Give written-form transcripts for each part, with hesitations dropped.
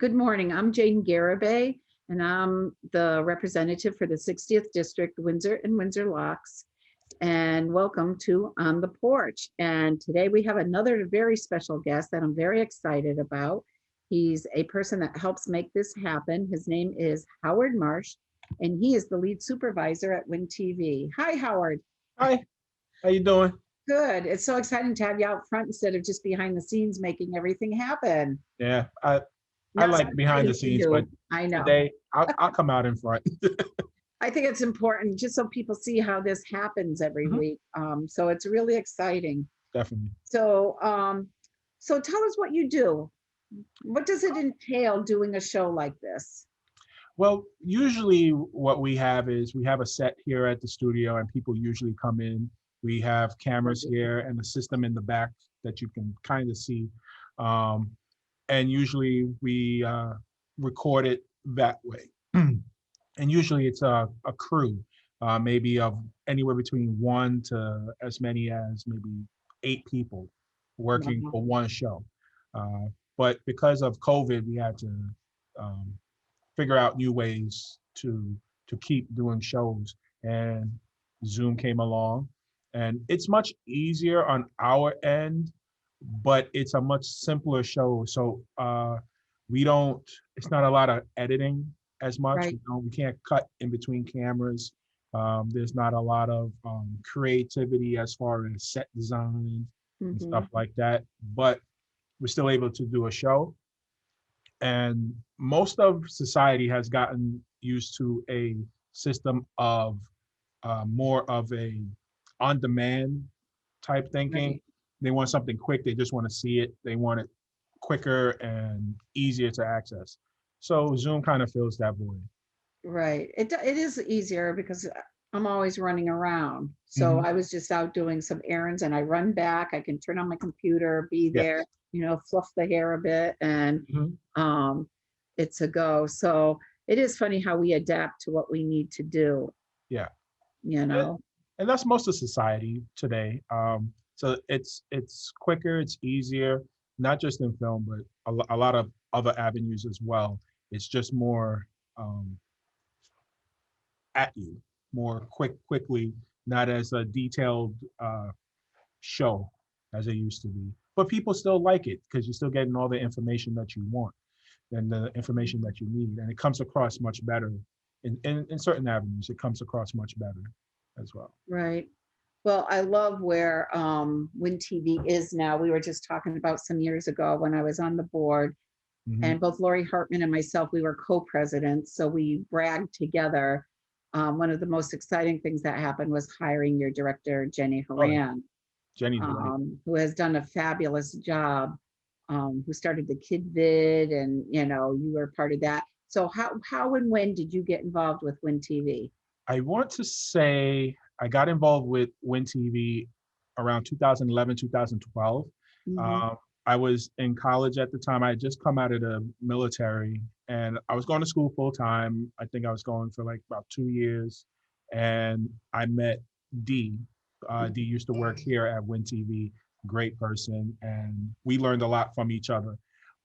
Good morning. I'm Jane Garibay, and I'm the representative for the 60th District, Windsor and Windsor Locks. And welcome to On the Porch. And today we have another very special guest that I'm very excited about. He's a person that helps make this happen. His name is Howard Marsh, and he is the lead supervisor at Win TV. Hi, Howard. Hi, how you doing? Good. It's so exciting to have you out front instead of just behind the scenes making everything happen. Yeah, I Not so like behind the exciting for scenes, but you. I know. today I'll come out in front. I think it's important just so people see how this happens every Mhm. week. So it's really exciting. Definitely. So tell us what you do. What does it entail doing a show like this? Well, usually what we have is we have a set here at the studio and people usually come in. We have cameras here and a system in the back that you can kind of see. Um, and usually we record it that way. And usually it's a crew, maybe of anywhere between one to as many as maybe 8 people working Wow. for one show. Uh, but because of COVID, we had to um, figure out new ways to keep doing shows. And Zoom came along, and it's much easier on our end, but it's a much simpler show. So we don't. It's not a lot of editing as much. Right. We can't cut in between cameras. There's not a lot of creativity as far as set design and Hmm. stuff like that. But we're still able to do a show, and most of society has gotten used to a system of more of a on-demand type thinking. Right. They want something quick. They just want to see it. They want it quicker and easier to access. So Zoom kind of fills that void. Right. It is easier because I'm always running around. So Hmm. I was just out doing some errands and I run back. I can turn on my computer, be there, Yes. fluff the hair a bit, and Hmm. um, it's a go. So it is funny how we adapt to what we need to do, Yeah. you And, know. and that's most of society today. So it's quicker, it's easier, not just in film, but a lot of other avenues as well. It's just more um, at you, more quickly, not as a detailed show as it used to be. But people still like it because you're still getting all the information that you want and the information that you need, and it comes across much better in certain avenues. It comes across much better as well. Right. Well, I love where Win TV is now. We were just talking about some years ago when I was on the board, Hmm. and both Lori Hartman and myself, we were co-presidents, so we bragged together. One of the most exciting things that happened was hiring your director, Jenny Oh yeah, Horan, Jenny's great. who has done a fabulous job, who started the Kid Vid, and you were part of that. So how and when did you get involved with Win TV? I want to say I got involved with Win TV around 2011, 2012. Hmm. Um, I was in college at the time. I had just come out of the military and I was going to school full time. I think I was going for like about 2 years. And I met Dee. Dee used to work here at Win TV, great person. And we learned a lot from each other.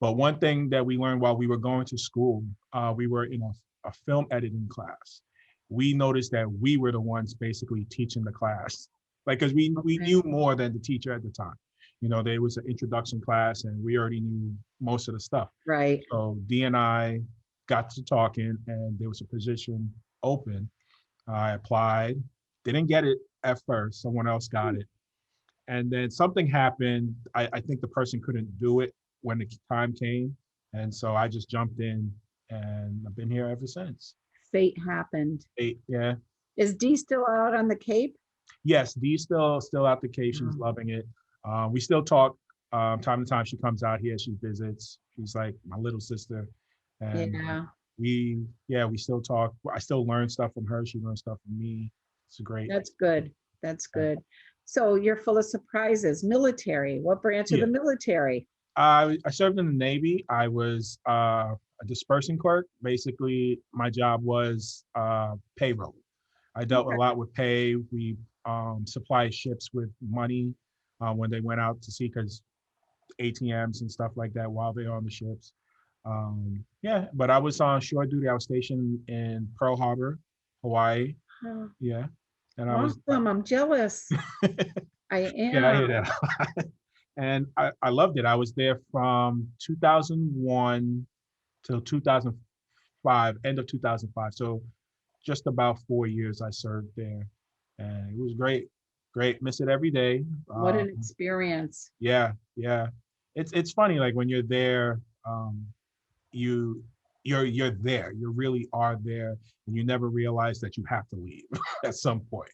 But one thing that we learned while we were going to school, we were in a film editing class. We noticed that we were the ones basically teaching the class, like because we Okay. knew more than the teacher at the time. There was an introduction class, and we already knew most of the stuff. Right. So Dee and I got to talking, and there was a position open. I applied, didn't get it at first. Someone else got it, and then something happened. I think the person couldn't do it when the time came, and so I just jumped in, and I've been here ever since. Fate happened. Yeah. Is Dee still out on the Cape? Yes, Dee's still out the cave. She's Oh, loving it. We still talk time to time. She comes out here. She visits. She's like my little sister, and yeah, we still talk. I still learn stuff from her. She learns stuff from me. It's great. that's good. That's Yeah. good. So you're full of surprises. Military. What branch of the Yeah. military? I served in the Navy. I was a dispersing clerk. Basically, my job was payroll. I dealt a Okay. lot with pay. We supply ships with money when they went out to sea, because ATMs and stuff like that while they're on the ships. Yeah, but I was on shore duty. I was stationed in Pearl Harbor, Hawaii. Oh, Yeah, and I was awesome. I'm jealous. I yeah, I hear am. that. And I loved it. I was there from 2001 till 2005, end of 2005. So just about 4 years I served there, and it was great. Great, miss it every day. What an experience. Yeah, yeah. It's funny, like when you're there, you you're there. You really are there, and you never realize that you have to leave at some point.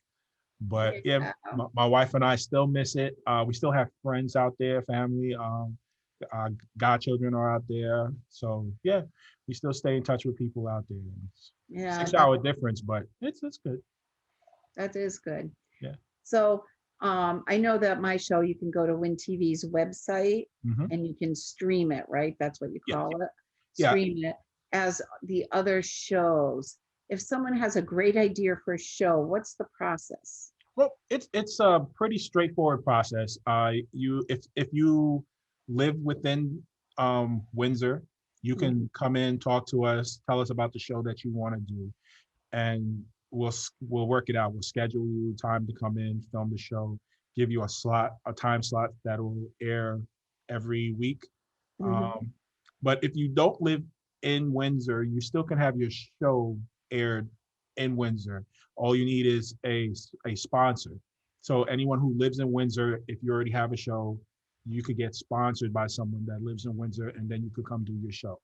But yeah, Yeah. my wife and I still miss it. We still have friends out there, family. Godchildren are out there. So yeah, we still stay in touch with people out there. It's Yeah, 6 hour difference, but it's good. that is good. Yeah. So I know that my show, you can go to Win TV's website Hmm. and you can stream it, right? That's what you Yeah. call it. Yeah. Stream it as the other shows. If someone has a great idea for a show, what's the process? Well, it's a pretty straightforward process. You if you live within Windsor, you Mhm. can come in, talk to us, tell us about the show that you want to do, and we'll work it out. We'll schedule you time to come in, film the show, give you a time slot that will air every week. Mhm. Um, but if you don't live in Windsor, you still can have your show aired in Windsor. All you need is a sponsor. So anyone who lives in Windsor, if you already have a show, you could get sponsored by someone that lives in Windsor, and then you could come do your show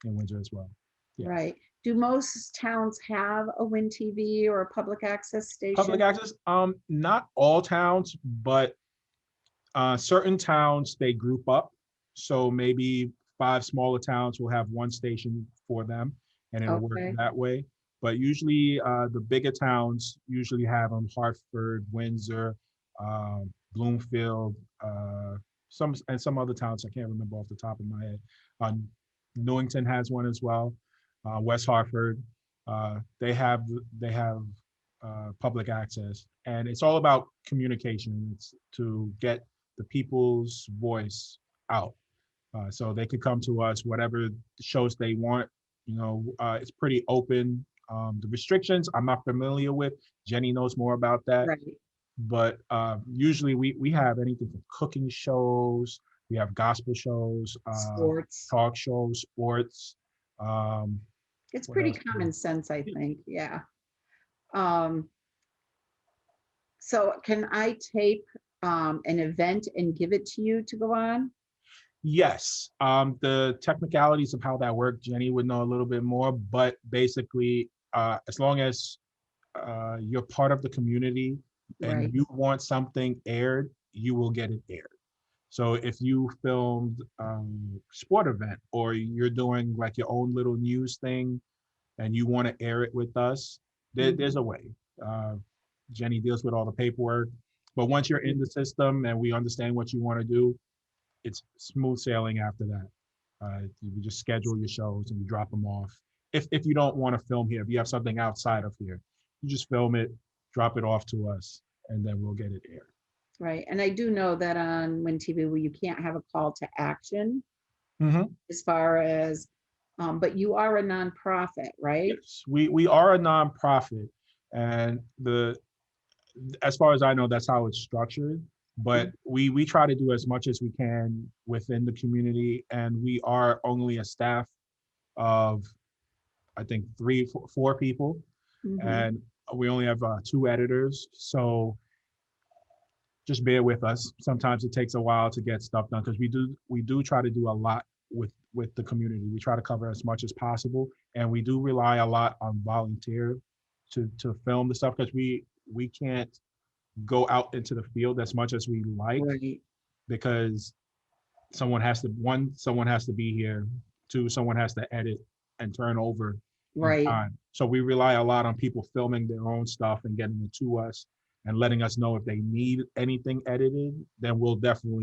in Windsor as well. Yeah. Right. Do most towns have a Win TV or a public access Public station? access, not all towns, but certain towns they group up. So maybe 5 smaller towns will have one station for them, and it'll work Okay. that way. But usually, the bigger towns usually have them: Hartford, Windsor, Bloomfield, some other towns I can't remember off the top of my head. Newington has one as well. West Hartford, they have public access, and it's all about communication. It's to get the people's voice out. So they could come to us, whatever shows they want. It's pretty open. The restrictions I'm not familiar with. Jenny knows more about that. Right. But usually we have anything from cooking shows, we have gospel shows, Sports. talk shows, sports. Um, It's what pretty else? common sense, I think. Yeah. Um, so can I tape an event and give it to you to go on? Yes, the technicalities of how that worked, Jenny would know a little bit more, but basically, as long as you're part of the community and Right. you want something aired, you will get it aired. So if you filmed sport event or you're doing like your own little news thing and you want to air it with us, there's Mhm. a way. Uh, Jenny deals with all the paperwork, but once you're in the system and we understand what you want to do, it's smooth sailing after that. You just schedule your shows and you drop them off. If you don't want to film here, if you have something outside of here, you just film it, drop it off to us, and then we'll get it aired. Right. And I do know that on Win TV, where you can't have a call to action Hmm. as far as, but you are a nonprofit, right? Yes, we are a nonprofit, and the as far as I know, that's how it's structured. But Mhm. we try to do as much as we can within the community, and we are only a staff of I think three, four people, Mhm. and we only have 2 editors. So just bear with us. Sometimes it takes a while to get stuff done because we do try to do a lot with the community. We try to cover as much as possible, and we do rely a lot on volunteer to film the stuff because we can't go out into the field as much as we like Right. because someone has to be here, two, someone has to edit and turn over each Right. time. So we rely a lot on people filming their own stuff and getting it to us and letting us know if they need anything edited, then we're there for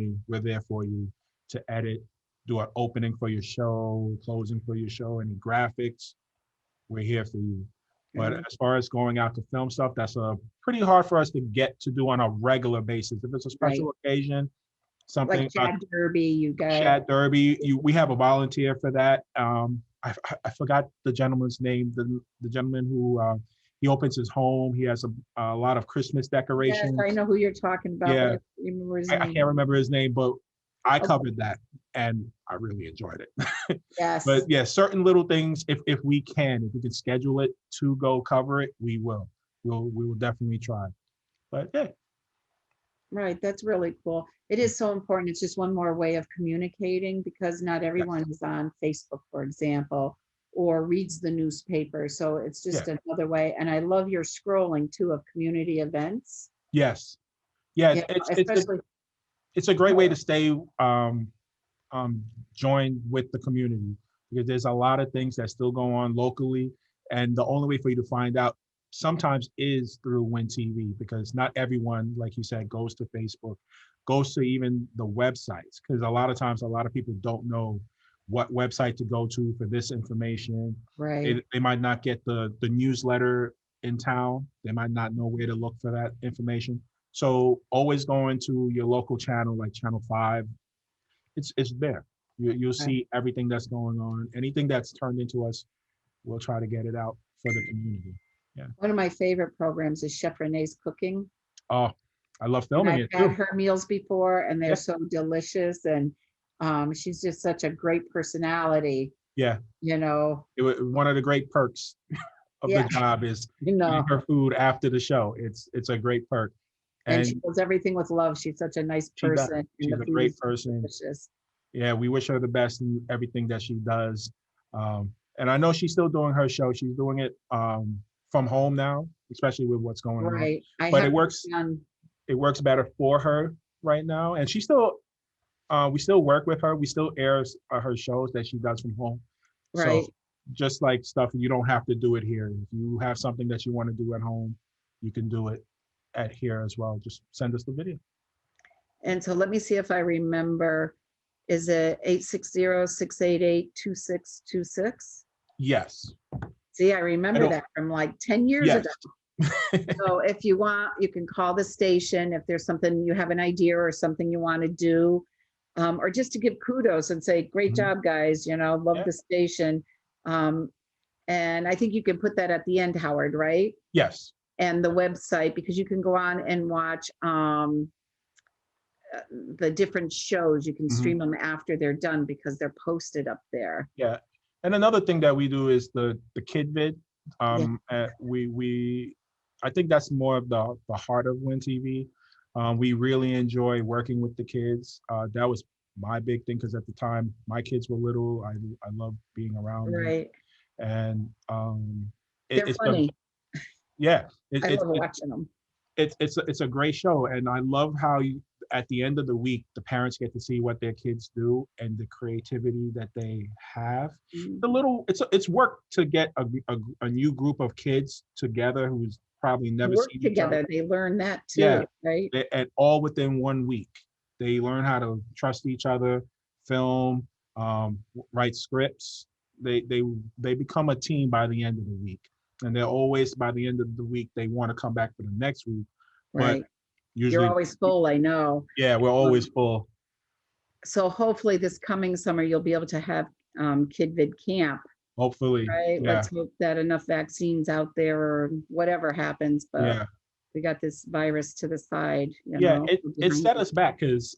you to edit, do an opening for your show, closing for your show, any graphics, we're here for you. But Good. as far as going out to film stuff, that's pretty hard for us to get to do on a regular basis. If it's a Right. special occasion, something Like Shad Derby, you got. Shad Derby. We have a volunteer for that. I forgot the gentleman's name. The gentleman who he opens his home. He has a lot of Christmas Yes, I decorations. know who you're talking about, but Yeah, I can't remember his I name. can't remember his name, but I Okay. covered that and I really enjoyed it. But Yes, yeah, certain little things, if we can schedule it to go cover it, we will. We will definitely try. But yeah, right. That's really cool. It is so important. It's just one more way of communicating because not yes, everyone is on Facebook, for example, or reads the newspaper. So it's yeah, just another way. And I love your scrolling too of community events. yes, yeah. Yeah, especially. It's a great way to stay um, joined with the community because there's a lot of things that still go on locally, and the only way for you to find out sometimes is through Win TV because not everyone, like you said, goes to Facebook, goes to even the websites because a lot of times a lot of people don't know what website to go to for this information. Right. They might not get the newsletter in town. They might not know where to look for that information. So always going to your local channel like Channel 5, it's there. You'll Right. see everything that's going on. Anything that's turned into us, we'll try to get it out for the community. Yeah. One of my favorite programs is Chef Renee's Cooking. Oh, I love And filming I've it had too. her meals before and they're Yeah. so delicious. And she's just such a great personality, Yeah. you know. One of the great perks of the Yeah, job is you eating know. her food after the show. It's a great perk. And she And does everything with love. She's such a nice she does. person, and She's the a food great is person. delicious. Yeah, we wish her the best in everything that she does. And I know she's still doing her show. She's doing it from home now, especially with what's going on. Right. I But have done. it works better for her right now. And she still we still work with her. We still airs her shows that she does from home. So Right. just like stuff, you don't have to do it here. If you have something that you want to do at home, you can do it at here as well. Just send us the video. And so let me see if I remember. Is it 860-688-2626? Yes. See, I I remember don't, that from like 10 years yes. ago. So if you want, you can call the station if there's something you have an idea or something you want to do, or just to give kudos and say, great Mhm. job, guys, love Yeah. the station. Um, and I think you can put that at the end, Howard, right? Yes. And the website, because you can go on and watch the different shows. You can Mhm. stream them after they're done because they're posted up there. Yeah. And another thing that we do is the kid vid. Yeah, We I think that's more of the heart of Win TV. We really enjoy working with the kids. That was my big thing because at the time my kids were little. I love being around them, right. and They're it's the funny. yeah I love watching them. it's a great show, and I love how you at the end of the week the parents get to see what their kids do and the creativity that they have. It's work to get a new group of kids together who's probably never Work seen each other. together. They learn that Yeah, too, right? and all within 1 week. They learn how to trust each other, film, write scripts. They become a team by the end of the week, and they're always by the end of the week they want to come back for the next week. But Right. You're usually, always full, I know. yeah, we're Um, always full. So hopefully this coming summer, you'll be able to have Kid Vid Camp, Hopefully, right? yeah, Let's hope that enough vaccines out there or whatever happens, but yeah, we got this virus to the side, yeah. It behind set us. us back because,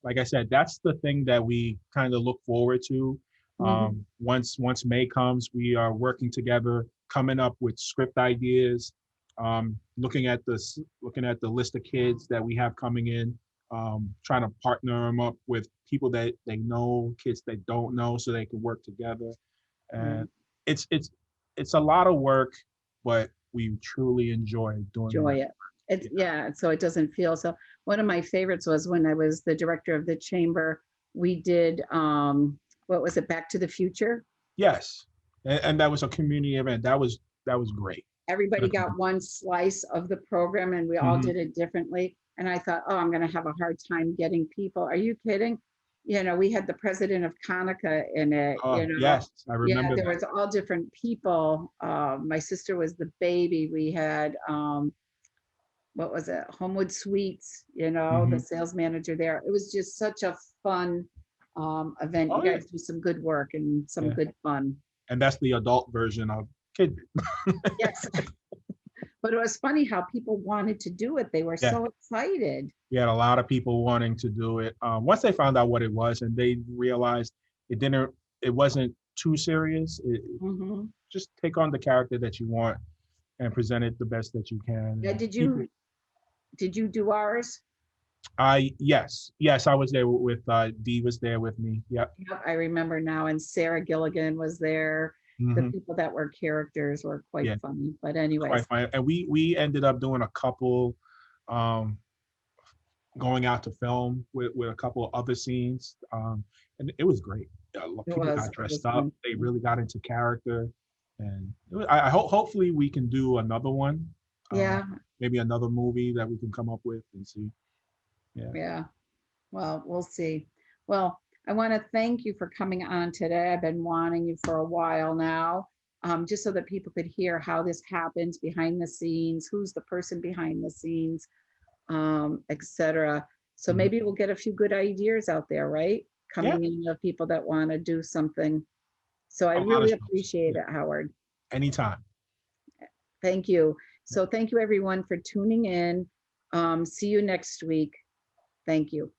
like I said, that's the thing that we kind of look forward to. Mhm. Once May comes, we are working together, coming up with script ideas, looking at the list of kids that we have coming in, trying to partner them up with people that they know, kids they don't know, so they can work together. Right. And it's it's a lot of work, but we truly enjoy doing Enjoy it. it. It's, Yeah. yeah, so it doesn't feel so. One of my favorites was when I was the director of the chamber, we did, what was it, Back to the Future? Yes, and that was a community event. That was great. Everybody got one slice of the program and we all Mhm. did it differently. And I thought, oh, I'm going to have a hard time getting people. Are you kidding? We had the president of Hanukkah in it, Oh yes, I Yeah, remember there that. was all different people. My sister was the baby. We had what was it, Homewood Suites, you know, the sales manager there. It was just such a fun event. You Oh yeah, guys do some good work and some yeah. good fun. And that's the adult version of kid. Yes. But it was funny how people wanted to do it. They were Yeah, so excited. we had a lot of people wanting to do it. Once they found out what it was and they realized it wasn't too serious. Mhm. Just take on the character that you want and present it the best that you can. Yeah, And people, did you do ours? yes, I was there with Dee was there with me. Yep. Yep, I remember now. And Sarah Gilligan was there. The Hmm. people that were characters were quite Yeah, funny. But quite anyways, fine. And we ended up doing a couple, um, going out to film with a couple of other scenes, and it was great. People got it was dressed up. fun. They really got into character, and I hope hopefully we can do another one. Uh, Yeah, Maybe another movie that we can come up with and see. Yeah. yeah. Well, we'll see. Well, I want to thank you for coming on today. I've been wanting you for a while now, just so that people could hear how this happens behind the scenes, who's the person behind the scenes, etc. So Mhm. maybe we'll get a few good ideas out there, right? Yeah. Coming in of people that want to do something. So I A lot of really shows. appreciate Yeah. it, Howard. Anytime. Thank you. So thank you everyone for tuning in. See you next week. Thank you.